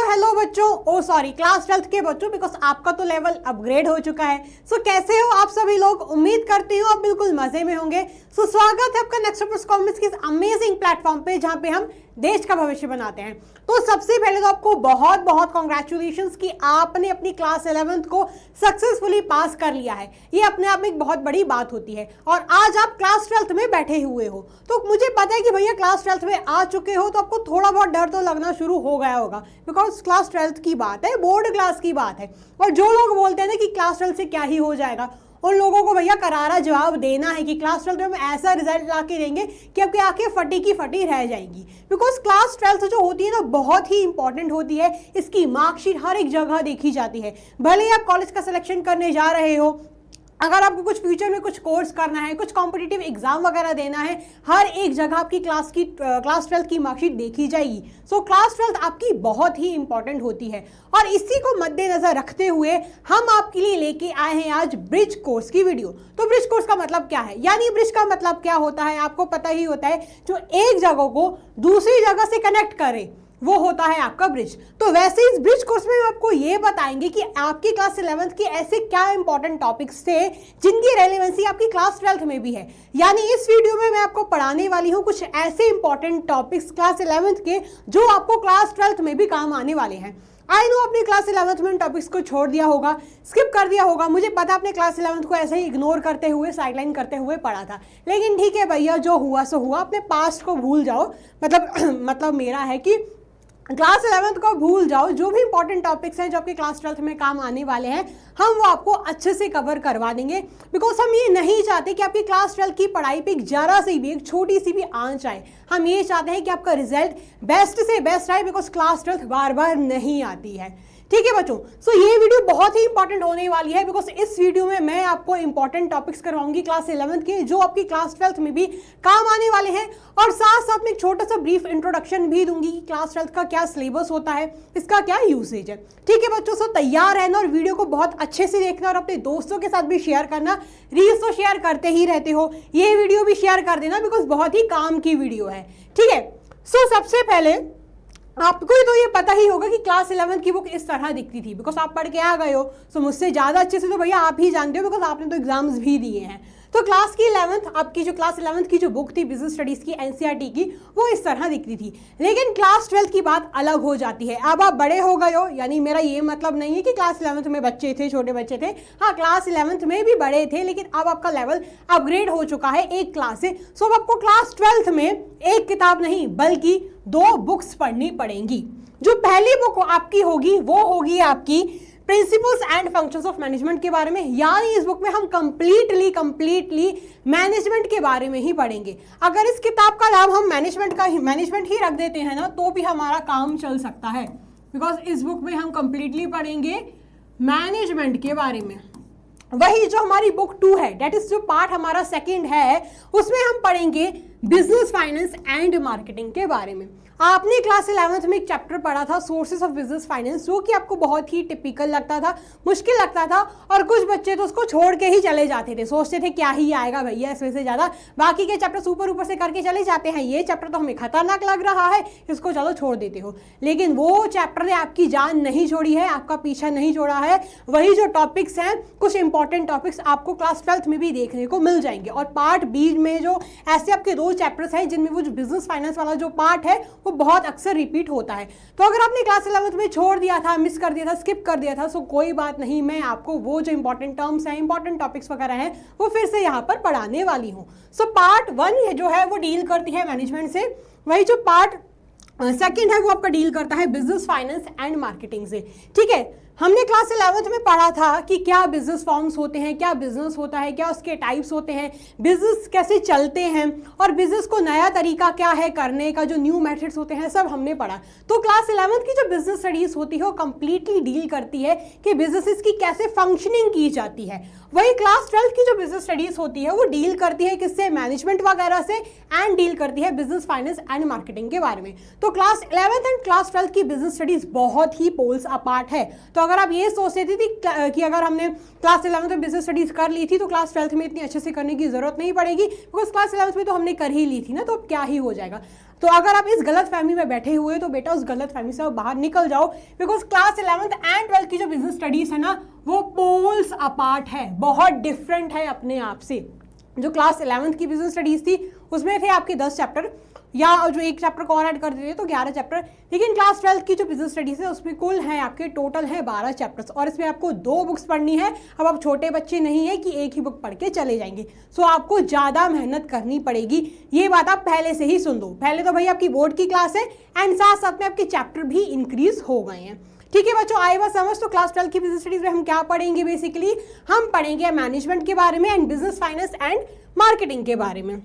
Hello बच्चों, ओ sorry class 12th के बच्चों, बिकॉज आपका तो लेवल अपग्रेड हो चुका है। सो कैसे हो आप सभी लोग? उम्मीद करती हूँ आप बिल्कुल मजे में होंगे। सो स्वागत है आपका नेक्स्ट स्टेप्स कॉमर्स के इस अमेजिंग प्लेटफॉर्म पे जहाँ पे हम देश का भविष्य बनाते हैं। तो सबसे पहले तो आपको बहुत बहुत कॉन्ग्रेचुलेशंस कि आपने अपनी क्लास 11th को सक्सेसफुली पास कर लिया है। ये अपने आप में एक बहुत बड़ी बात होती है और आज आप क्लास 12th में बैठे हुए हो। तो मुझे पता है कि भैया क्लास 12th में आ चुके हो तो आपको थोड़ा बहुत डर तो लगना शुरू हो गया होगा, बिकॉज क्लास 12th की बात है, बोर्ड क्लास की बात है। और जो लोग बोलते हैं ना कि क्लास 12th से क्या ही हो जाएगा, उन लोगों को भैया करारा जवाब देना है कि क्लास 12th में हम ऐसा रिजल्ट ला के देंगे कि आपकी आंखें फटी की फटी रह जाएंगी। बिकॉज क्लास 12th जो होती है ना बहुत ही इंपॉर्टेंट होती है। इसकी मार्कशीट हर एक जगह देखी जाती है। भले ही आप कॉलेज का सिलेक्शन करने जा रहे हो, अगर आपको कुछ फ्यूचर में कुछ कोर्स करना है, कुछ कॉम्पिटिटिव एग्जाम वगैरह देना है, हर एक जगह आपकी क्लास 12th की मार्कशीट देखी जाएगी। सो क्लास 12th आपकी बहुत ही इंपॉर्टेंट होती है और इसी को मद्देनजर रखते हुए हम आपके लिए लेके आए हैं आज ब्रिज कोर्स की वीडियो। तो ब्रिज कोर्स का मतलब क्या है, यानी ब्रिज का मतलब क्या होता है आपको पता ही होता है, जो एक जगह को दूसरी जगह से कनेक्ट करे वो होता है आपका ब्रिज। तो वैसे इस ब्रिज कोर्स में हम आपको ये बताएंगे कि आपकी क्लास 11th के ऐसे क्या इंपॉर्टेंट टॉपिक्स थे जिनकी रेलेवेंसी आपकी क्लास 12th में भी है। यानी इस वीडियो में मैं आपको पढ़ाने वाली हूँ कुछ ऐसे इंपॉर्टेंट टॉपिक्स क्लास 11th के जो आपको क्लास 12th में भी काम आने वाले हैं। आई नो अपनी क्लास 11th में टॉपिक्स को छोड़ दिया होगा, स्किप कर दिया होगा, मुझे पता अपने क्लास 11th को ऐसे ही इग्नोर करते हुए साइडलाइन करते हुए पढ़ा था। लेकिन ठीक है भैया, जो हुआ सो हुआ, अपने पास्ट को भूल जाओ। मतलब मेरा है कि क्लास 11th को भूल जाओ। जो भी इंपॉर्टेंट टॉपिक्स हैं जो आपके क्लास 12th में काम आने वाले हैं, हम वो आपको अच्छे से कवर करवा देंगे। बिकॉज हम ये नहीं चाहते कि आपकी क्लास 12th की पढ़ाई पे एक जरा सी भी, एक छोटी सी भी आंच आए। हम ये चाहते हैं कि आपका रिजल्ट बेस्ट से बेस्ट आए, बिकॉज क्लास 12th बार बार नहीं आती है। ठीक है बच्चों, सो ये वीडियो बहुत ही इंपॉर्टेंट होने वाली है, बिकॉज इस वीडियो में मैं आपको इंपॉर्टेंट टॉपिक्स करवाऊंगी क्लास 11th के जो आपकी क्लास 12th में भी काम आने वाले हैं। और साथ साथ में एक छोटा सा ब्रीफ इंट्रोडक्शन भी दूंगी कि क्लास 12th का क्या सिलेबस होता है, इसका क्या यूसेज है। ठीक है बच्चों, सो तैयार रहना और वीडियो को बहुत अच्छे से देखना और अपने दोस्तों के साथ भी शेयर करना। रील्स तो शेयर करते ही रहते हो, ये वीडियो भी शेयर कर देना, बिकॉज बहुत ही काम की वीडियो है। ठीक है, सो सबसे पहले आपको ही तो ये पता ही होगा कि क्लास 11th की बुक इस तरह दिखती थी, बिकॉज आप पढ़ के आ गए हो। सो मुझसे ज़्यादा अच्छे से तो भैया आप ही जानते हो, बिकॉज आपने तो एग्जाम्स भी दिए हैं। तो क्लास की 11th आपकी जो क्लास 11th की जो बुक थी बिजनेस स्टडीज़ की, एनसीईआरटी की, वो इस तरह दिखती थी। लेकिन क्लास 12th की बात अलग हो जाती है। अब आप बड़े हो गए हो, यानी मेरा ये मतलब नहीं है कि क्लास 11th में बच्चे थे, छोटे बच्चे थे। हाँ, क्लास 11th में भी बड़े थे, लेकिन अब आपका लेवल अपग्रेड हो चुका है एक क्लास से। सो अब आपको क्लास 12th में एक किताब नहीं बल्कि 2 बुक्स पढ़नी पड़ेंगी। जो पहली बुक आपकी होगी वो होगी आपकी principles and functions of management के बारे में। यानी इस बुक में हम कंप्लीटली मैनेजमेंट के बारे में ही पढ़ेंगे। अगर इस किताब का नाम हम मैनेजमेंट ही रख देते हैं ना, तो भी हमारा काम चल सकता है, बिकॉज इस बुक में हम कंप्लीटली पढ़ेंगे मैनेजमेंट के बारे में। वही जो हमारी बुक 2 है, डेट इज जो पार्ट हमारा सेकंड है, उसमें हम पढ़ेंगे बिजनेस फाइनेंस एंड मार्केटिंग के बारे में। आपने क्लास 11th में एक चैप्टर पढ़ा था सोर्सेस ऑफ बिजनेस फाइनेंस, जो कि आपको बहुत ही टिपिकल लगता था, मुश्किल लगता था, और कुछ बच्चे तो उसको छोड़ के ही चले जाते थे, सोचते थे क्या ही आएगा भैया इसमें से ज़्यादा, बाकी के चैप्टर्स ऊपर से करके चले जाते हैं, ये चैप्टर तो हमें खतरनाक लग रहा है, इसको चलो छोड़ देते हो। लेकिन वो चैप्टर ने आपकी जान नहीं छोड़ी है, आपका पीछा नहीं छोड़ा है। वही जो टॉपिक्स हैं, कुछ इंपॉर्टेंट टॉपिक्स आपको क्लास 12th में भी देखने को मिल जाएंगे। और पार्ट बी में जो ऐसे आपके 2 चैप्टर्स हैं जिनमें वो जो बिजनेस फाइनेंस वाला जो पार्ट है वो बहुत अक्सर रिपीट होता है। तो अगर आपने क्लास 11th में छोड़ दिया था, मिस कर दिया था, स्किप कर दिया था, सो कोई बात नहीं, मैं आपको वो जो इंपॉर्टेंट टर्म्स हैं, इंपॉर्टेंट टॉपिक्स वगैरह हैं, वो फिर से यहाँ पर पढ़ाने वाली हूँ। सो पार्ट 1 जो है वो डील करती है मैनेजमेंट से, वही जो पार्ट सेकंड है वो आपका डील करता है बिजनेस फाइनेंस एंड मार्केटिंग से। ठीक है, हमने क्लास 11th में पढ़ा था कि क्या बिजनेस फॉर्म्स होते हैं, क्या बिजनेस होता है, क्या उसके टाइप्स होते हैं, बिजनेस कैसे चलते हैं, और बिजनेस को नया तरीका क्या है करने का, जो न्यू मेथड्स होते हैं, सब हमने पढ़ा। तो क्लास 11th की जो बिजनेस स्टडीज होती है वो कंप्लीटली डील करती है कि बिजनेसेस की कैसे फंक्शनिंग की जाती है। वही क्लास 12th की जो बिजनेस स्टडीज होती है वो डील करती है किससे, मैनेजमेंट वगैरह से, एंड डील करती है बिजनेस फाइनेंस एंड मार्केटिंग के बारे में। तो class 11th and class 12th की बिजनेस स्टडीज बहुत ही पोल्स अपार्ट है। तो अगर आप ये सोचते थे कि अगर हमने क्लास 11th में बिजनेस स्टडीज कर ली थी तो क्लास 12th में इतनी अच्छे से करने की जरूरत नहीं पड़ेगी, बिकॉज क्लास 11th में तो हमने कर ही ली थी ना, तो अब क्या ही हो जाएगा। तो अगर आप इस गलत फहमी में बैठे हुए तो बेटा उस गलत फहमी से बाहर निकल जाओ, because class 11th and 12th की जो बिजनेस स्टडीज है ना वो पोल्स अपार्ट है, बहुत डिफरेंट है अपने आप से। जो क्लास 11th की बिजनेस स्टडीज थी उसमें थे आपके 10 चैप्टर, या जो एक चैप्टर को और ऐड कर देते तो 11 चैप्टर, लेकिन क्लास 12th की जो बिजनेस स्टडीज है उसमें कुल है आपके टोटल है 12 चैप्टर्स, और इसमें आपको 2 बुक्स पढ़नी है। अब आप छोटे बच्चे नहीं है कि एक ही बुक पढ़ के चले जाएंगे, सो आपको ज़्यादा मेहनत करनी पड़ेगी। ये बात आप पहले से ही सुन दो। पहले तो भाई आपकी बोर्ड की क्लास है एंड साथ साथ में आपके चैप्टर भी इंक्रीज हो गए हैं। ठीक है बच्चों, आए बात समझ। तो क्लास 12 की बिजनेस स्टडीज में हम क्या पढ़ेंगे? बेसिकली हम पढ़ेंगे मैनेजमेंट के बारे में and business finance and marketing के बारे में।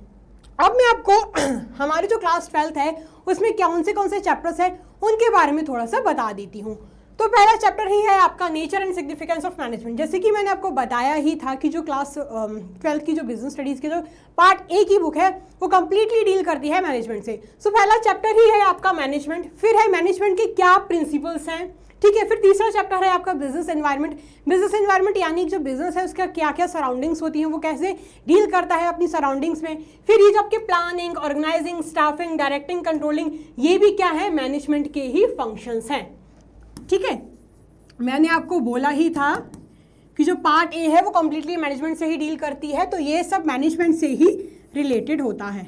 अब मैं आपको हमारी जो क्लास 12th है उसमें कौन से चैप्टर्स हैं उनके बारे में थोड़ा सा बता देती हूँ। तो पहला चैप्टर ही है आपका nature and significance of management. जैसे कि मैंने आपको बताया ही था कि जो क्लास 12th की जो बिजनेस स्टडीज की जो पार्ट ए की बुक है वो कंप्लीटली डील करती है मैनेजमेंट से। सो पहला चैप्टर ही है आपका मैनेजमेंट, फिर है मैनेजमेंट के क्या प्रिंसिपल्स हैं, ठीक है। फिर तीसरा चैप्टर है आपका बिजनेस एनवायरनमेंट। बिजनेस एनवायरनमेंट यानी जो बिजनेस है उसका क्या क्या सराउंडिंग्स होती हैं, वो कैसे डील करता है अपनी सराउंडिंग्स में। फिर ये जो आपके planning, organising, staffing, directing, controlling, ये भी क्या है? मैनेजमेंट के ही फंक्शंस हैं। ठीक है, मैंने आपको बोला ही था कि जो पार्ट ए है वो कंप्लीटली मैनेजमेंट से ही डील करती है, तो ये सब मैनेजमेंट से ही रिलेटेड होता है।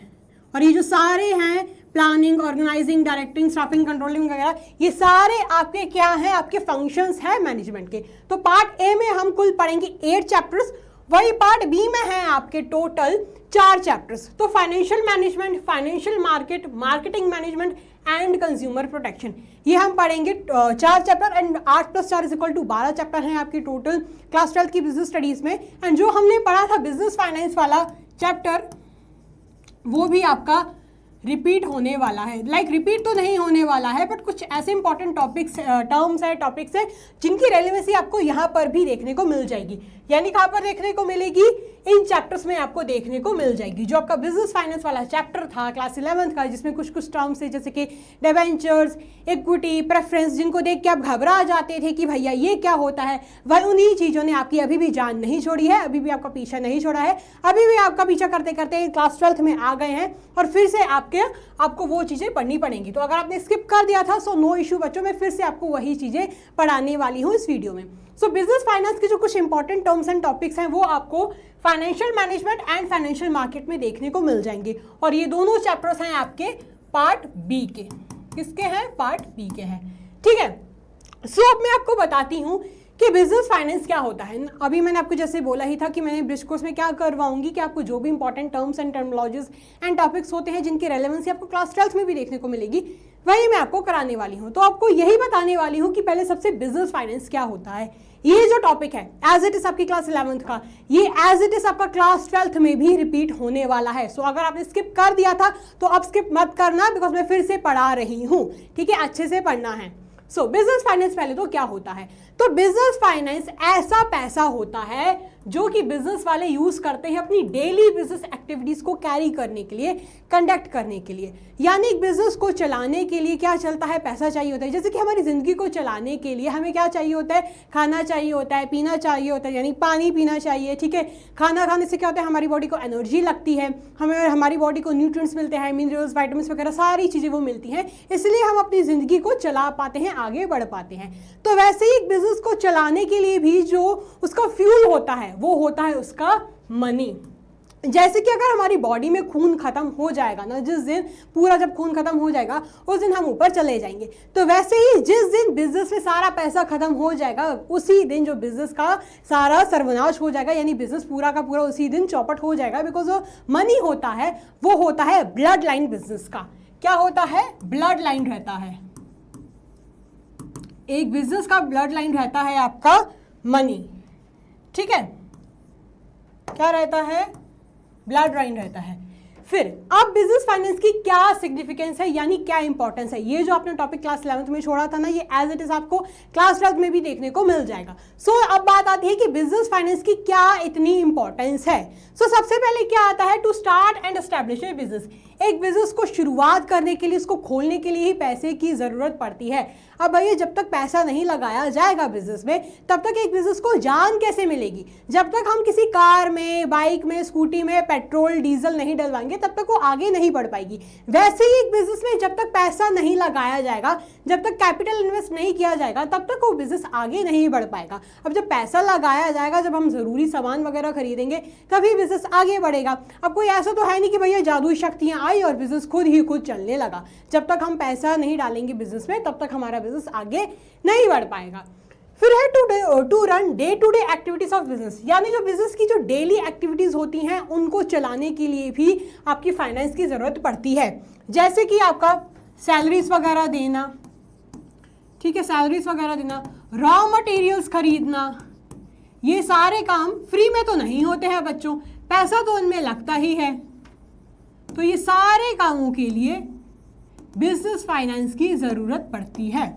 और ये जो सारे हैं planning, organising, directing, staffing, controlling वगैरह, ये सारे आपके क्या हैं? आपके फंक्शंस हैं मैनेजमेंट के। तो पार्ट ए में हम कुल पढ़ेंगे 8 चैप्टर्स, वही पार्ट बी में है आपके टोटल 4 चैप्टर्स। तो financial management, financial market, marketing management and consumer protection, ये हम पढ़ेंगे 4 चैप्टर एंड 8 + 4 = 12 चैप्टर हैं आपकी टोटल क्लास 12 की बिजनेस स्टडीज में। एंड जो हमने पढ़ा था बिजनेस फाइनेंस वाला चैप्टर वो भी आपका रिपीट होने वाला है। रिपीट तो नहीं होने वाला है, बट कुछ ऐसे इंपॉर्टेंट टॉपिक्स, टर्म्स है, टॉपिक्स है जिनकी रेलेवेंसी आपको यहाँ पर भी देखने को मिल जाएगी। यानी कहाँ पर देखने को मिलेगी? इन चैप्टर्स में आपको देखने को मिल जाएगी। जो आपका बिजनेस फाइनेंस वाला चैप्टर था क्लास 11th का, जिसमें कुछ टर्म्स थे जैसे कि डिबेंचर्स, इक्विटी, प्रेफरेंस, जिनको देख के आप घबरा जाते थे कि भैया ये क्या होता है, वह उन्हीं चीज़ों ने आपकी अभी भी जान नहीं छोड़ी है, अभी भी आपका पीछा नहीं छोड़ा है, अभी भी आपका पीछा करते करते क्लास 12th में आ गए हैं और फिर से आपको वो चीज़ें पढ़नी पड़ेंगी। तो अगर आपने स्किप कर दिया था सो नो इशू बच्चों, मैं फिर से आपको वही चीज़ें पढ़ाने वाली हूँ इस वीडियो में। सो बिजनेस फाइनेंस के जो कुछ इंपॉर्टेंट टर्म्स एंड टॉपिक्स हैं वो आपको financial management and financial market में देखने को मिल जाएंगे, और ये दोनों चैप्टर्स हैं आपके पार्ट बी के। किसके हैं? पार्ट बी के हैं। ठीक है, सो अब मैं आपको बताती हूँ कि बिजनेस फाइनेंस क्या होता है। अभी मैंने आपको जैसे बोला ही था कि मैंने ब्रिज कोर्स में क्या करवाऊंगी कि आपको जो भी important terms and terminologies and topics होते हैं जिनकी रेलेवेंसी आपको क्लास 12th में भी देखने को मिलेगी, वही मैं आपको कराने वाली हूँ। तो आपको यही बताने वाली हूँ कि पहले सबसे बिजनेस फाइनेंस क्या होता है। ये जो टॉपिक है एज इट इज आपकी क्लास 11th का, ये एज इट इज आपका क्लास 12th में भी रिपीट होने वाला है। सो अगर आपने स्किप कर दिया था तो अब स्किप मत करना, बिकॉज मैं फिर से पढ़ा रही हूँ। ठीक है, अच्छे से पढ़ना है। सो बिजनेस फाइनेंस पहले तो क्या होता है? तो बिजनेस फाइनेंस ऐसा पैसा होता है जो कि बिजनेस वाले यूज करते हैं अपनी डेली बिजनेस एक्टिविटीज को कैरी करने के लिए, कंडक्ट करने के लिए। यानी बिजनेस को चलाने के लिए क्या चलता है? पैसा चाहिए होता है। जैसे कि हमारी जिंदगी को चलाने के लिए हमें क्या चाहिए होता है? खाना चाहिए होता है, पीना चाहिए होता है, यानी पानी पीना चाहिए। ठीक है, खाना खाने से क्या होता है? हमारी बॉडी को एनर्जी लगती है, हमें हमारी बॉडी को न्यूट्रिएंट्स मिलते हैं, मिनरल्स, विटामिन्स वगैरह सारी चीज़ें वो मिलती हैं, इसलिए हम अपनी ज़िंदगी को चला पाते हैं, आगे बढ़ पाते हैं। तो वैसे ही बिजनेस को चलाने के लिए भी जो उसका फ्यूल होता है वो होता है उसका मनी। जैसे कि अगर हमारी बॉडी में खून खत्म हो जाएगा ना, जिस दिन पूरा जब खून खत्म हो जाएगा उस दिन हम ऊपर चले जाएंगे। तो वैसे ही जिस दिन बिजनेस में सारा पैसा खत्म हो जाएगा उसी दिन जो बिजनेस का सारा सर्वनाश हो जाएगा, यानी बिजनेस पूरा का पूरा उसी दिन चौपट हो जाएगा। बिकॉज जो मनी होता है वो होता है ब्लड लाइन बिजनेस का। क्या होता है? ब्लड लाइन रहता है। एक बिजनेस का ब्लड लाइन रहता है आपका मनी। ठीक है, क्या रहता है? ब्लड लाइन रहता है। फिर अब बिजनेस फाइनेंस की क्या सिग्निफिकेंस है, यानी क्या इंपॉर्टेंस है, ये जो आपने टॉपिक क्लास 11th में छोड़ा था ना, ये एज इट इज आपको क्लास 12th में भी देखने को मिल जाएगा। सो अब बात आती है कि बिजनेस फाइनेंस की क्या इतनी इंपॉर्टेंस है। सो सबसे पहले क्या आता है? To start and establish a business. एक बिजनेस को शुरुआत करने के लिए, उसको खोलने के लिए ही पैसे की ज़रूरत पड़ती है। अब भैया जब तक पैसा नहीं लगाया जाएगा बिजनेस में, तब तक एक बिजनेस को जान कैसे मिलेगी? जब तक हम किसी कार में, बाइक में, स्कूटी में पेट्रोल डीजल नहीं डलवाएंगे तब तक वो आगे नहीं बढ़ पाएगी। वैसे ही एक बिजनेस में जब तक पैसा नहीं लगाया जाएगा, जब तक कैपिटल इन्वेस्ट नहीं किया जाएगा, तब तक वो बिजनेस आगे नहीं बढ़ पाएगा। अब जब पैसा लगाया जाएगा, जब हम ज़रूरी सामान वगैरह खरीदेंगे, तभी बिजनेस आगे बढ़ेगा। अब कोई ऐसा तो है नहीं कि भैया जादुई शक्तियाँ आई और बिजनेस खुद ही खुद चलने लगा। जब तक हम पैसा नहीं डालेंगे बिजनेस में, तब तक हमारा बिजनेस आगे नहीं बढ़ पाएगा। फिर है to run day to day activities of business, यानी जो बिजनेस की जो डेली एक्टिविटीज होती हैं उनको चलाने के लिए भी आपकी फाइनेंस की ज़रूरत पड़ती है। जैसे कि आपका सैलरीज वगैरह देना, ठीक है, सैलरीज वगैरह देना, रॉ मटेरियल्स खरीदना, ये सारे काम फ्री में तो नहीं होते हैं बच्चों, पैसा तो उनमें लगता ही है। तो ये सारे कामों के लिए बिजनेस फाइनेंस की ज़रूरत पड़ती है,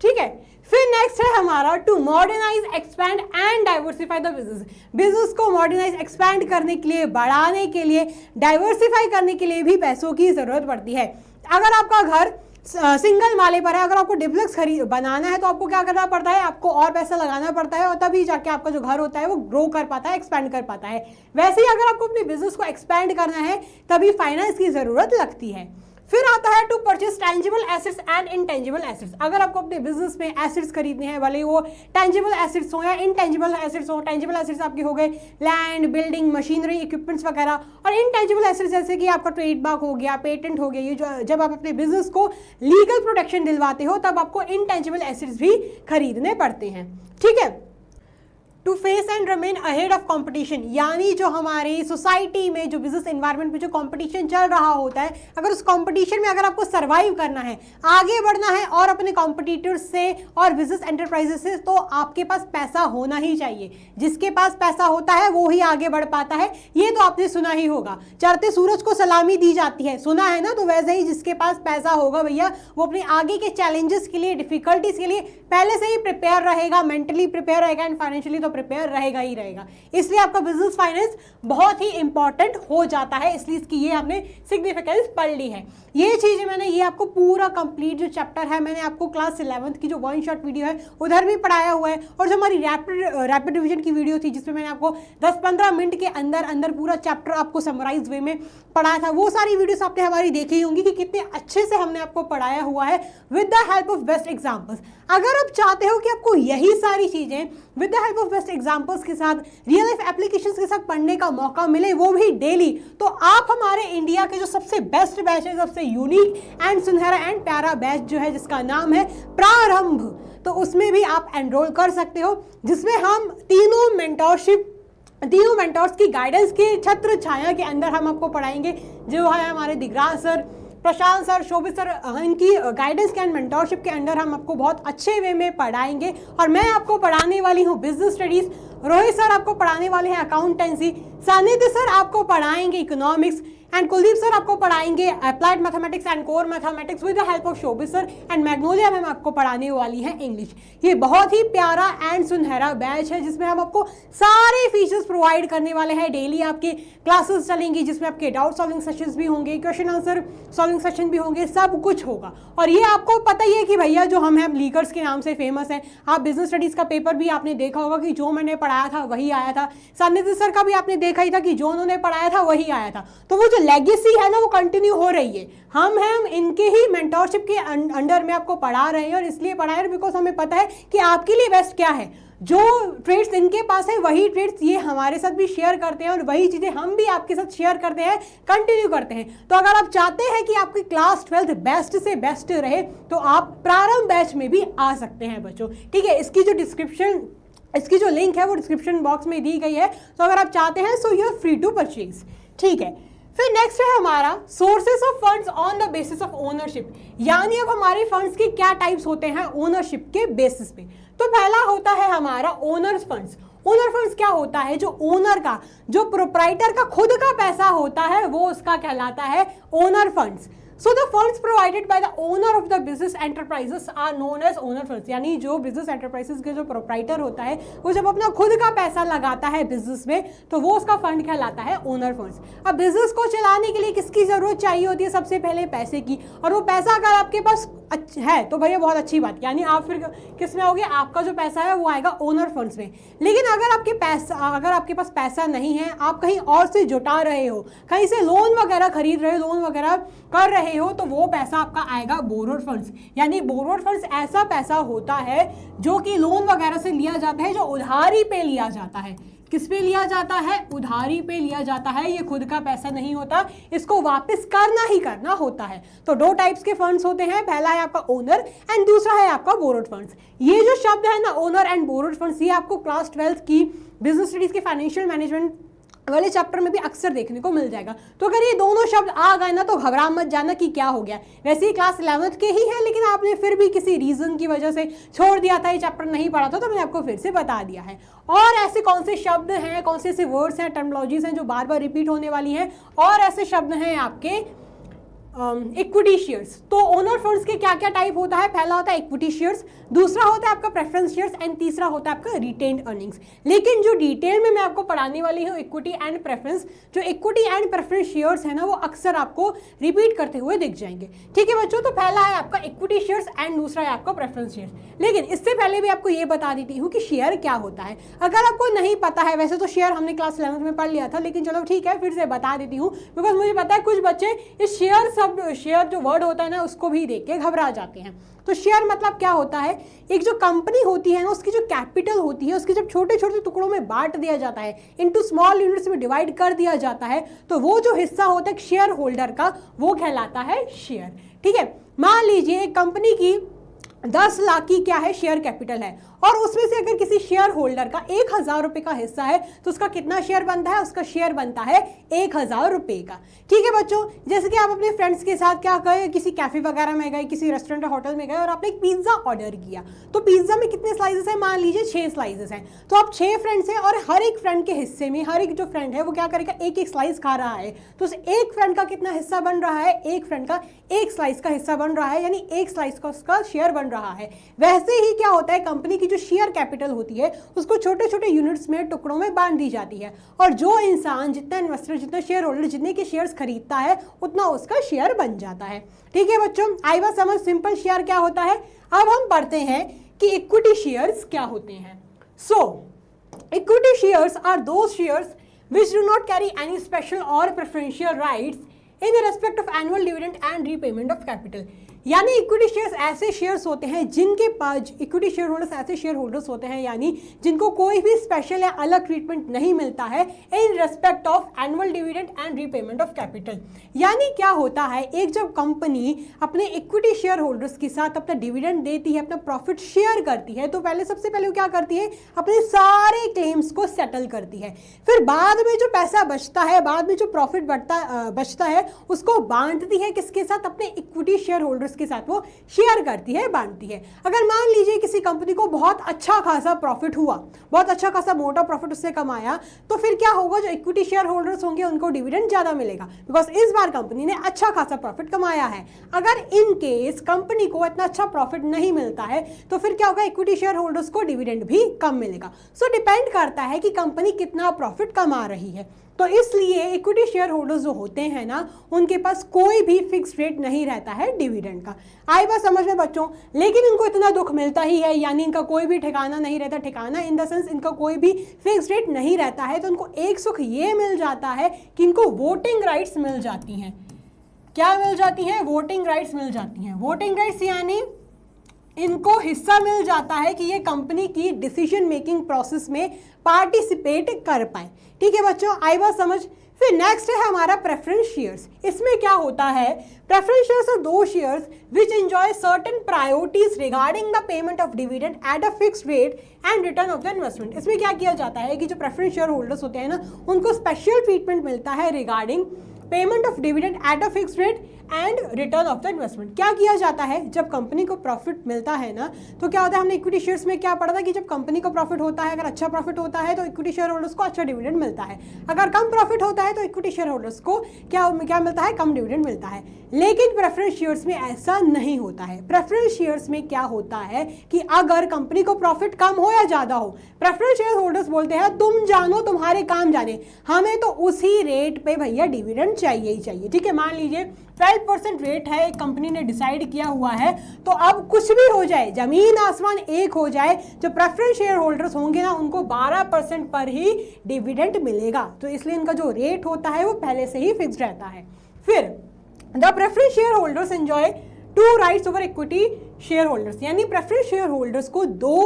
ठीक है। फिर नेक्स्ट है हमारा to modernise, expand and diversify the business. Business को मॉडर्नाइज, एक्सपैंड करने के लिए, बढ़ाने के लिए, डाइवर्सिफाई करने के लिए भी पैसों की ज़रूरत पड़ती है। अगर आपका घर सिंगल माले पर है, अगर आपको डिप्लेक्स बनाना है तो आपको क्या करना पड़ता है? आपको और पैसा लगाना पड़ता है और तभी जाके आपका जो घर होता है वो ग्रो कर पाता है, एक्सपैंड कर पाता है। वैसे ही अगर आपको अपने बिजनेस को एक्सपैंड करना है तभी फाइनेंस की ज़रूरत लगती है। फिर आता है to purchase tangible assets and intangible assets. अगर आपको अपने बिजनेस में एसेट्स खरीदने हैं, भले वो टेंजिबल एसेट्स हो या इनटेंजिबल एसेट्स हो। टेंजिबल एसेट्स आपके हो गए लैंड, बिल्डिंग, मशीनरी, इक्विपमेंट्स वगैरह, और इनटेंजिबल एसेट्स जैसे कि आपका ट्रेडमार्क हो गया, पेटेंट हो गया। ये जो जब आप अपने बिजनेस को लीगल प्रोटेक्शन दिलवाते हो तब आपको इनटेंजिबल एसेट्स भी खरीदने पड़ते हैं, ठीक है। To face and remain ahead of competition, यानी जो हमारी सोसाइटी में, जो बिजनेस एनवायरनमेंट में जो कंपटीशन चल रहा होता है, अगर उस कंपटीशन में अगर आपको सर्वाइव करना है, आगे बढ़ना है और अपने कॉम्पिटिटर्स से और बिजनेस एंटरप्राइजेस से, तो आपके पास पैसा होना ही चाहिए। जिसके पास पैसा होता है वो ही आगे बढ़ पाता है। ये तो आपने सुना ही होगा, चढ़ते सूरज को सलामी दी जाती है, सुना है ना। तो वैसे ही जिसके पास पैसा होगा भैया, वो अपने आगे के चैलेंजेस के लिए, डिफिकल्टीज के लिए पहले से ही प्रिपेयर रहेगा, मेंटली प्रिपेयर रहेगा एंड फाइनेंशियली तो प्रिपेयर रहेगा ही रहेगा। इसलिए आपका बिजनेस फाइनेंस बहुत ही इंपॉर्टेंट हो जाता है, इसलिए इसकी ये आपने सिग्निफिकेंस पढ़ ली है। ये चीजें मैंने, ये आपको पूरा कंप्लीट जो चैप्टर है मैंने आपको क्लास 11th की जो वन शॉट वीडियो है उधर भी पढ़ाया हुआ है, और जो हमारी रैपिड रिवीजन की वीडियो थी जिसमें मैंने आपको 10-15 मिनट के अंदर अंदर पूरा चैप्टर आपको समराइज वे में पढ़ाया था, वो सारी वीडियोस आपने हमारी देखी होंगी कि कितने अच्छे से हमने आपको पढ़ाया हुआ है with the help of best examples. अगर आप चाहते हो कि आपको यही सारी चीजें with the help of best examples के साथ, रियल लाइफ एप्लीकेशंस के साथ पढ़ने का मौका मिले, वो भी डेली, तो आप हमारे इंडिया के जो सबसे बेस्ट बैच है, सबसे यूनिक एंड सुनहरा एंड प्यारा बैच जो है जिसका नाम है प्रारंभ, तो उसमें भी आप एनरोल कर सकते हो, जिसमें हम तीनों मेंटोर्स की गाइडेंस के छत्र छाया के अंदर हम आपको पढ़ाएंगे। जो है हमारे दिगराज सर, प्रशांत सर, शोभित सर, इनकी गाइडेंस के एंड मेंटोरशिप के अंदर हम आपको बहुत अच्छे वे में पढ़ाएंगे। और मैं आपको पढ़ाने वाली हूँ बिजनेस स्टडीज, रोहित सर आपको पढ़ाने वाले हैं अकाउंटेंसी, सानिध्य सर आपको पढ़ाएंगे इकोनॉमिक्स, एंड कुलदीप सर आपको पढ़ाएंगे applied mathematics and core mathematics with the help of Shobhit sir, and Magnolia ma'am आपको पढ़ाने वाली है इंग्लिश। ये बहुत ही प्यारा एंड सुनहरा बैच है जिसमें हम आपको सारे फीचर्स प्रोवाइड करने वाले हैं। डेली आपकी क्लासेस चलेंगी जिसमें आपके डाउट सॉल्विंग सेशंस भी होंगे, क्वेश्चन आंसर सॉल्विंग सेशन भी होंगे, सब कुछ होगा। और ये आपको पता ही है कि भैया जो हम हैं लीकर्स के नाम से फेमस है। आप बिजनेस स्टडीज का पेपर भी आपने देखा होगा कि जो मैंने पढ़ाया था वही आया था, सानिध्य सर का भी आपने देखा ही था कि जो उन्होंने पढ़ाया था वही आया था। तो वो लेगेसी है ना वो कंटिन्यू हो रही है। हम इनके ही मेंटोरशिप के अंडर में आपको पढ़ा रहे हैं, और इसलिए पढ़ा रहे हैं बिकॉज हमें पता है कि आपके लिए बेस्ट क्या है। जो ट्रेड्स इनके पास है वही ट्रेड्स ये हमारे साथ भी शेयर करते हैं, और वही चीजें हम भी आपके साथ शेयर करते हैं, कंटिन्यू करते हैं। तो अगर आप चाहते हैं कि आपकी क्लास 12th बेस्ट से बेस्ट रहे, तो आप प्रारंभ बैच में भी आ सकते हैं बच्चों, ठीक है। इसकी जो लिंक है वो डिस्क्रिप्शन बॉक्स में दी गई है, तो अगर आप चाहते हैं so you are free to purchase, ठीक है। फिर नेक्स्ट है हमारा sources of funds on the basis of ownership, यानी अब हमारे फंड्स के क्या टाइप्स होते हैं ओनरशिप के बेसिस पे। तो पहला होता है हमारा ओनर्स फंड्स। ओनर फंड्स क्या होता है? जो ओनर का, जो प्रोप्राइटर का खुद का पैसा होता है वो उसका कहलाता है owner funds. So the funds provided by the owner of the business enterprises are known as owner funds, यानी जो बिजनेस एंटरप्राइजेस के जो प्रोप्राइटर होता है वो जब अपना खुद का पैसा लगाता है बिजनेस में तो वो उसका फंड कहलाता है ओनर फंड्स। अब बिजनेस को चलाने के लिए किसकी जरूरत चाहिए होती है? सबसे पहले पैसे की, और वो पैसा अगर आपके पास है तो भैया बहुत अच्छी बात, यानी आप फिर किस में आओगे? आपका जो पैसा है वो आएगा ओनर फंड्स में। लेकिन अगर आपके पास पैसा नहीं है, आप कहीं और से जुटा रहे हो, कहीं से लोन वगैरह खरीद रहे हो, लोन वगैरह कर रहे हो, तो वो पैसा आपका आएगा बोरोड फंड्स। यानी बोरोड फंड्स ऐसा पैसा होता है जो कि लोन वगैरह से लिया जाता है, जो उधारी पे लिया जाता है। किस पे लिया जाता है? उधारी पे लिया जाता है। ये खुद का पैसा नहीं होता, इसको वापस करना ही करना होता है। तो दो टाइप्स के फंड्स होते हैं, पहला है आपका ओनर एंड दूसरा है आपका बोरोड फंड्स। ये जो शब्द है ना, ओनर एंड बोरोड फंड्स, ये आपको क्लास 12 की बिजनेस स्टडीज की फाइनेंशियल मैनेजमेंट वाले चैप्टर में भी अक्सर देखने को मिल जाएगा। तो अगर ये दोनों शब्द आ गए ना तो घबरा मत जाना कि क्या हो गया। वैसे ही क्लास 11th के ही है, लेकिन आपने फिर भी किसी रीजन की वजह से छोड़ दिया था, ये चैप्टर नहीं पढ़ा था, तो मैंने आपको फिर से बता दिया है। और ऐसे कौन से शब्द हैं, कौन से ऐसे वर्ड्स हैं, टर्मिनोलॉजीज हैं जो बार बार रिपीट होने वाली हैं, और ऐसे शब्द हैं आपके इक्विटी शेयर्स। तो ओनर फंड्स के क्या क्या टाइप होता है? पहला होता है इक्विटी शेयर्स, दूसरा होता है आपका प्रेफरेंस शेयर्स एंड तीसरा होता है आपका रिटेन्ड अर्निंग्स। लेकिन जो डिटेल में मैं आपको पढ़ाने वाली हूँ इक्विटी एंड प्रेफरेंस, जो इक्विटी एंड प्रेफरेंस शेयर्स है ना वो अक्सर आपको रिपीट करते हुए दिख जाएंगे। ठीक है बच्चों, तो पहला है आपका इक्विटी शेयर्स एंड दूसरा है आपका प्रेफरेंस शेयर्स। लेकिन इससे पहले भी आपको ये बता देती हूँ कि शेयर क्या होता है। अगर आपको नहीं पता है, वैसे तो शेयर हमने क्लास 11 में पढ़ लिया था, लेकिन चलो ठीक है फिर से बता देती हूँ, बिकॉज मुझे पता है कुछ बच्चे इस शेयर जो वर्ड होता है ना उसको भी देख के घबरा जाते हैं। तो शेयर मतलब क्या होता है? एक जो कंपनी होती है ना उसकी जो कैपिटल होती है उसके जब छोटे छोटे टुकड़ों में बांट दिया जाता है, इनटू स्मॉल यूनिट्स में डिवाइड कर दिया जाता है, तो वो जो हिस्सा होता है शेयर होल्डर का वो कहलाता है शेयर। ठीक है, मान लीजिए एक कंपनी की 10 लाख की क्या है? शेयर कैपिटल है, और उसमें से अगर किसी शेयर होल्डर का 1000 रुपए का हिस्सा है तो उसका कितना शेयर बनता है? उसका शेयर बनता है 1000 रुपए का। ठीक है बच्चों, जैसे कि आप अपने फ्रेंड्स के साथ क्या गए, किसी कैफे वगैरह में गए, किसी रेस्टोरेंट या होटल में गए और आपने एक पिज्जा ऑर्डर किया, तो पिज्जा में कितने स्लाइसेस हैं? मान लीजिए 6 स्लाइसेस हैं। तो आप 6 फ्रेंड्स हैं और हर एक फ्रेंड के हिस्से में हर एक जो फ्रेंड है वो क्या करेगा? एक एक स्लाइस खा रहा है। तो उस एक फ्रेंड का कितना हिस्सा बन रहा है? एक फ्रेंड का एक स्लाइस का हिस्सा बन रहा है, यानी एक स्लाइस का उसका शेयर बन रहा है। वैसे ही क्या होता है, कंपनी की जो शेयर कैपिटल होती है उसको छोटे छोटे यूनिट्स में, टुकड़ों में बांट दी जाती है, और जो इंसान, जितना इन्वेस्टर, जितना शेयर होल्डर जितने के शेयर्स खरीदता है उतना उसका शेयर बन जाता है। ठीक है बच्चों, आई बात समझ? सिंपल शेयर क्या होता है। अब हम पढ़ते हैं कि इक्विटी शेयर्स क्या होते हैं। So equity shares are those shares which do not carry any special or preferential rights in the respect of annual dividend and repayment of capital। यानी इक्विटी शेयर्स ऐसे शेयर्स होते हैं जिनके पास, इक्विटी शेयर होल्डर्स ऐसे share holders होते हैं यानी जिनको कोई भी स्पेशल या अलग ट्रीटमेंट नहीं मिलता है in respect of annual dividend and repayment of capital. यानी क्या होता है, एक जब कंपनी अपने इक्विटी शेयर होल्डर्स के साथ अपना डिविडेंड देती है, अपना प्रॉफिट शेयर करती है, तो पहले सबसे पहले वो क्या करती है? अपने सारे क्लेम्स को सेटल करती है। फिर बाद में जो पैसा बचता है, बाद में जो प्रॉफिट बचता है उसको बांटती है किसके साथ? अपने इक्विटी शेयर होल्डर्स के साथ वो शेयर करती है, बांटती है। अगर मान लीजिए किसी कंपनी को बहुत अच्छा खासा प्रॉफिट हुआ, बहुत अच्छा खासा मोटा प्रॉफिट उससे कमाया, तो फिर क्या होगा? जो इक्विटी शेयर होल्डर्स होंगे उनको डिविडेंड ज्यादा मिलेगा, बिकॉज इस बार कंपनी ने अच्छा खासा प्रॉफिट कमाया है। अगर इन केस कंपनी को इतना अच्छा प्रॉफिट नहीं मिलता है तो फिर क्या होगा? इक्विटी शेयर होल्डर्स को डिविडेंड भी कम मिलेगा। सो डिपेंड करता है कि कंपनी कितना प्रॉफिट कमा रही है। तो इसलिए इक्विटी शेयर होल्डर्स जो होते हैं ना उनके पास कोई भी फिक्स रेट नहीं रहता है डिविडेंड का। आई बात समझ में बच्चों? लेकिन इनको इतना दुख मिलता ही है, यानी इनका कोई भी ठिकाना नहीं रहता, ठिकाना इन द सेंस इनका कोई भी फिक्स रेट नहीं रहता है। तो उनको एक सुख ये मिल जाता है कि इनको वोटिंग राइट्स मिल जाती हैं। क्या मिल जाती हैं? वोटिंग राइट्स मिल जाती हैं। वोटिंग राइट्स यानी इनको हिस्सा मिल जाता है कि ये कंपनी की डिसीजन मेकिंग प्रोसेस में पार्टिसिपेट कर पाए। ठीक है बच्चों, आई बात समझ? फिर नेक्स्ट है हमारा प्रेफरेंस शेयर्स। इसमें क्या होता है? प्रेफरेंस शेयर्स आर दो shares which enjoy certain priorities regarding the payment of dividend at a fixed rate and return of the investment. इसमें क्या किया जाता है कि जो प्रेफरेंस शेयर होल्डर्स होते हैं ना उनको स्पेशल ट्रीटमेंट मिलता है regarding payment of dividend at a fixed rate and return of the investment. क्या किया जाता है जब कंपनी को प्रॉफिट मिलता है ना, तो क्या होता है, हमने इक्विटी शेयर्स में क्या पढ़ा था कि जब कंपनी को प्रॉफिट होता है, अगर अच्छा प्रॉफिट होता है तो इक्विटी शेयर होल्डर्स को अच्छा डिविडेंड मिलता है, अगर कम प्रॉफिट होता है तो इक्विटी शेयर होल्डर्स को क्या मिलता है, कम डिविडेंड मिलता है। लेकिन प्रेफरेंस शेयर्स में ऐसा नहीं होता है। प्रेफरेंस शेयर्स में क्या होता है कि अगर कंपनी को प्रॉफिट कम हो या ज्यादा हो, प्रेफरेंस शेयर होल्डर्स बोलते हैं तुम जानो तुम्हारे काम जाने, हमें तो उसी रेट पे भैया डिविडेंड चाहिए ही चाहिए। ठीक है, मान लीजिए 12% रेट है, एक कंपनी ने डिसाइड किया हुआ है, तो अब कुछ भी हो जाए, जमीन आसमान एक हो जाए, जो प्रेफरेंस शेयर होल्डर्स होंगे ना उनको 12% पर ही डिविडेंड मिलेगा। तो इसलिए इनका जो रेट होता है वो पहले से ही फिक्स रहता है। फिर the preference share holders enjoy two rights over equity share holders, यानी प्रेफरेंस शेयर होल्डर्स को दो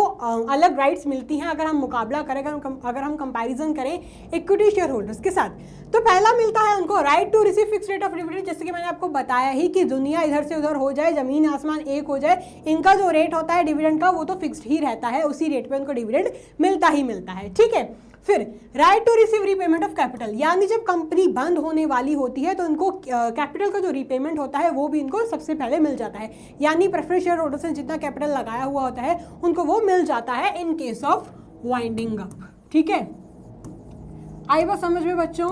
अलग राइट्स मिलती हैं अगर हम मुकाबला करें, अगर हम कंपैरिजन करें इक्विटी शेयर होल्डर्स के साथ। तो पहला मिलता है उनको right to receive fix rate of dividend, जैसे कि मैंने आपको बताया ही कि दुनिया इधर से उधर हो जाए, जमीन आसमान एक हो जाए, इनका जो रेट होता है डिविडेंड का वो तो फिक्स्ड ही रहता है, उसी रेट पे उनको डिविडेंड मिलता ही मिलता है। ठीक है, फिर right to receive repayment of capital, यानी जब कंपनी बंद होने वाली होती है तो इनको कैपिटल का जो रीपेमेंट होता है वो भी इनको सबसे पहले मिल जाता है, यानी प्रेफरेंस शेयर होल्डर्स ने जितना कैपिटल लगाया हुआ होता है उनको वो मिल जाता है in case of winding up. ठीक है, आई बात समझ में बच्चों?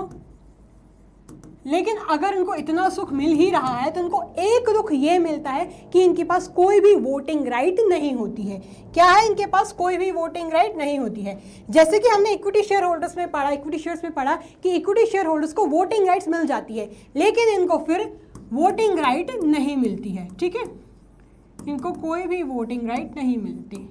लेकिन अगर इनको इतना सुख मिल ही रहा है तो इनको एक दुख ये मिलता है कि इनके पास कोई भी वोटिंग राइट नहीं होती है। क्या है, इनके पास कोई भी वोटिंग राइट नहीं होती है। जैसे कि हमने इक्विटी शेयर होल्डर्स में पढ़ा, इक्विटी शेयर्स में पढ़ा कि इक्विटी शेयर होल्डर्स को वोटिंग राइट्स मिल जाती है, लेकिन इनको फिर वोटिंग राइट नहीं मिलती है। ठीक है, इनको कोई भी वोटिंग राइट नहीं मिलती।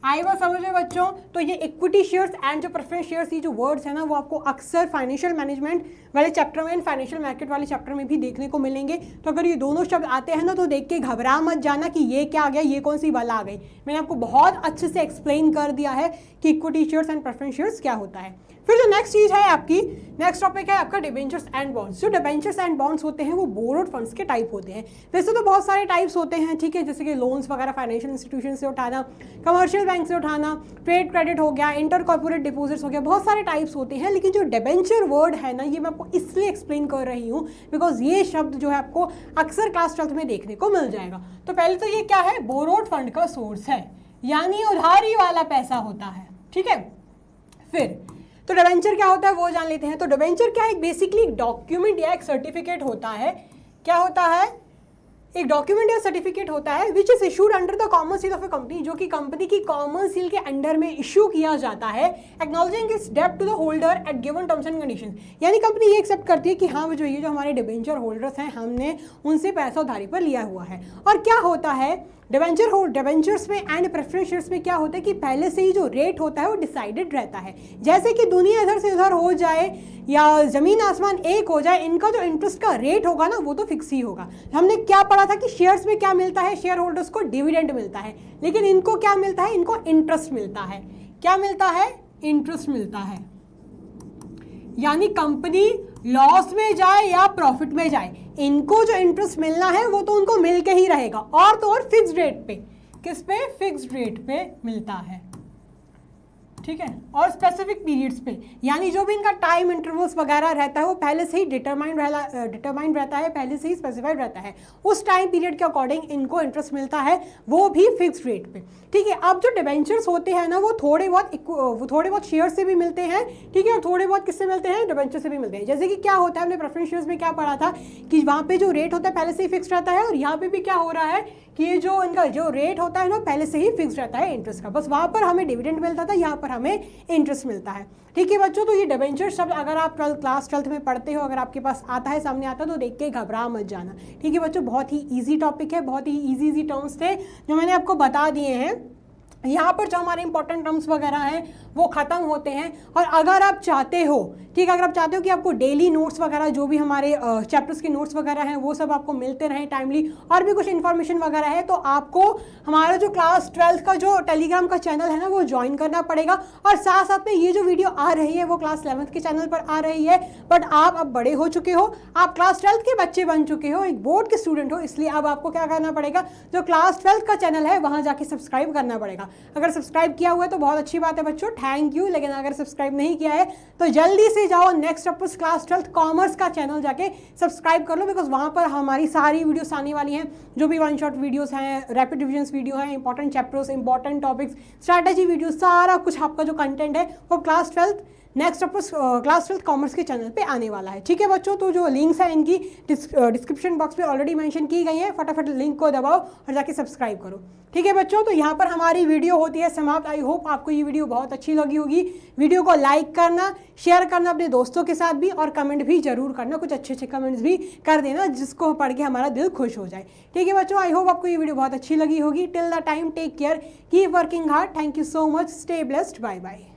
आई बात समझ में बच्चों? तो ये इक्विटी शेयर्स एंड जो प्रेफरेंस शेयर्स, ये जो वर्ड्स है ना वो आपको अक्सर फाइनेंशियल मैनेजमेंट वाले चैप्टर में, फाइनेंशियल मार्केट वाले चैप्टर में भी देखने को मिलेंगे। तो अगर ये दोनों शब्द आते हैं ना तो देख के घबरा मत जाना कि ये क्या आ गया, ये कौन सी बला आ गई। मैंने आपको बहुत अच्छे से एक्सप्लेन कर दिया है कि equity shares and preference shares क्या होता है। फिर जो नेक्स्ट चीज है आपकी, नेक्स्ट टॉपिक है आपका डिबेंचर्स एंड बॉन्ड्स। जो डिबेंचर्स एंड बॉन्ड्स होते हैं वो बोरोड फंड्स के टाइप होते हैं। वैसे तो बहुत सारे टाइप्स होते हैं, ठीक है, जैसे कि लोन्स वगैरह फाइनेंशियल इंस्टीट्यूशन से उठाना, कमर्शियल बैंक से उठाना, ट्रेड क्रेडिट हो गया, इंटर कॉर्पोरेट डिपॉजिट्स हो गया, बहुत सारे टाइप्स होते हैं। लेकिन जो डिबेंचर वर्ड है ना, ये मैं आपको इसलिए एक्सप्लेन कर रही हूँ बिकॉज ये शब्द जो है आपको अक्सर क्लास 12th में देखने को मिल जाएगा। तो पहले तो ये क्या है, बोरोड फंड का सोर्स है, यानी उधारी वाला पैसा होता है। ठीक है, फिर तो डिबेंचर क्या होता है वो जान लेते हैं। तो डिबेंचर क्या है, बेसिकली एक डॉक्यूमेंट या एक सर्टिफिकेट होता है। क्या होता है, एक डॉक्यूमेंट या सर्टिफिकेट होता है which is issued under the common seal of a company, जो कि कंपनी की कॉमन सील के अंडर में इशू किया जाता है, एक्नॉलेजिंग इट्स डेब्ट to the holder at given terms and condition. यानी कंपनी ये एक्सेप्ट करती है कि हाँ वो जो ये जो हमारे डिबेंचर होल्डर्स हैं हमने उनसे पैसा उधारी पर लिया हुआ है। और क्या होता है डिबेंचर्स में एंड प्रेफरेंस शेयर्स में क्या होता है कि पहले से ही जो रेट होता है वो डिसाइडेड रहता है। जैसे कि दुनिया इधर से उधर हो जाए या जमीन आसमान एक हो जाए, इनका जो इंटरेस्ट का रेट होगा ना वो तो फिक्स ही होगा। हमने क्या पढ़ा था कि शेयर्स में क्या मिलता है, शेयर होल्डर्स को डिविडेंड मिलता है, लेकिन इनको क्या मिलता है, इनको इंटरेस्ट मिलता है। क्या मिलता है, इंटरेस्ट मिलता है। यानी कंपनी लॉस में जाए या प्रॉफिट में जाए, इनको जो इंटरेस्ट मिलना है वो तो उनको मिल के ही रहेगा, और तो और फिक्स्ड रेट पे। किस पे, फिक्स्ड रेट पे मिलता है। ठीक है, और स्पेसिफिक पीरियड्स पे, यानी जो भी इनका टाइम इंटरवल्स वगैरह रहता है वो पहले से ही डिटरमाइंड रहता है, पहले से ही स्पेसिफाइड रहता है। उस टाइम पीरियड के अकॉर्डिंग इनको इंटरेस्ट मिलता है, वो भी फिक्स्ड रेट पे। ठीक है, अब जो डिबेंचर्स होते हैं ना वो थोड़े बहुत शेयर से भी मिलते हैं, ठीक है, और थोड़े बहुत किससे मिलते हैं, डिबेंचर से भी मिलते हैं। जैसे कि क्या होता है, हमने प्रेफरेंस शेयर्स में क्या पढ़ा था कि वहाँ पे जो रेट होता है पहले से ही फिक्स रहता है, और यहाँ पे भी क्या हो रहा है कि ये जो इनका जो रेट होता है ना पहले से ही फिक्स रहता है इंटरेस्ट का, बस वहाँ पर हमें डिविडेंड मिलता था, यहाँ पर हमें इंटरेस्ट मिलता है। ठीक है बच्चों, तो ये डिबेंचर शब्द अगर आप क्लास 12th में पढ़ते हो, अगर आपके पास आता है, सामने आता है, तो देख के घबरा मत जाना। ठीक है बच्चों, बहुत ही इजी टॉपिक है, बहुत ही इजी टर्म्स थे जो मैंने आपको बता दिए हैं। यहाँ पर जो हमारे इंपॉर्टेंट टर्म्स वगैरह हैं वो ख़त्म होते हैं। और अगर आप चाहते हो, ठीक है, अगर आप चाहते हो कि आपको डेली नोट्स वगैरह जो भी हमारे चैप्टर्स के नोट्स वगैरह हैं वो सब आपको मिलते रहें टाइमली, और भी कुछ इन्फॉर्मेशन वगैरह है, तो आपको हमारा जो क्लास 12th का जो टेलीग्राम का चैनल है ना वो ज्वाइन करना पड़ेगा। और साथ साथ में ये जो वीडियो आ रही है वो क्लास 11th के चैनल पर आ रही है, बट आप अब बड़े हो चुके हो, आप क्लास 12th के बच्चे बन चुके हो, एक बोर्ड के स्टूडेंट हो, इसलिए अब आपको क्या करना पड़ेगा, जो क्लास 12th का चैनल है वहाँ जाके सब्सक्राइब करना पड़ेगा। अगर सब्सक्राइब किया हुआ है तो बहुत अच्छी बात है बच्चों, थैंक यू। लेकिन अगर सब्सक्राइब नहीं किया है तो जल्दी से जाओ next steps class 12th commerce का चैनल जाके सब्सक्राइब कर लो, बिकॉज वहाँ पर हमारी सारी वीडियोस आने वाली हैं, जो भी वन शॉट वीडियोस हैं, रैपिड रिविजन्स वीडियो हैं, important chapters, important topics, strategy video, सारा कुछ आपका जो कंटेंट है वो class 12th next class 12th commerce के चैनल पे आने वाला है। ठीक है बच्चों, तो जो लिंक्स है इनकी डिस्क्रिप्शन बॉक्स में ऑलरेडी मेंशन की गई है, फटाफट लिंक को दबाओ और जाके सब्सक्राइब करो। ठीक है बच्चों, तो यहाँ पर हमारी वीडियो होती है समाप्त। आई होप आपको ये वीडियो बहुत अच्छी लगी होगी। वीडियो को लाइक करना, शेयर करना अपने दोस्तों के साथ भी, और कमेंट भी जरूर करना, कुछ अच्छे अच्छे कमेंट्स भी कर देना जिसको पढ़ के हमारा दिल खुश हो जाए। ठीक है बच्चों, आई होप आपको ये वीडियो बहुत अच्छी लगी होगी। Till the time take care, keep working hard, thank you so much, stay blessed, bye bye.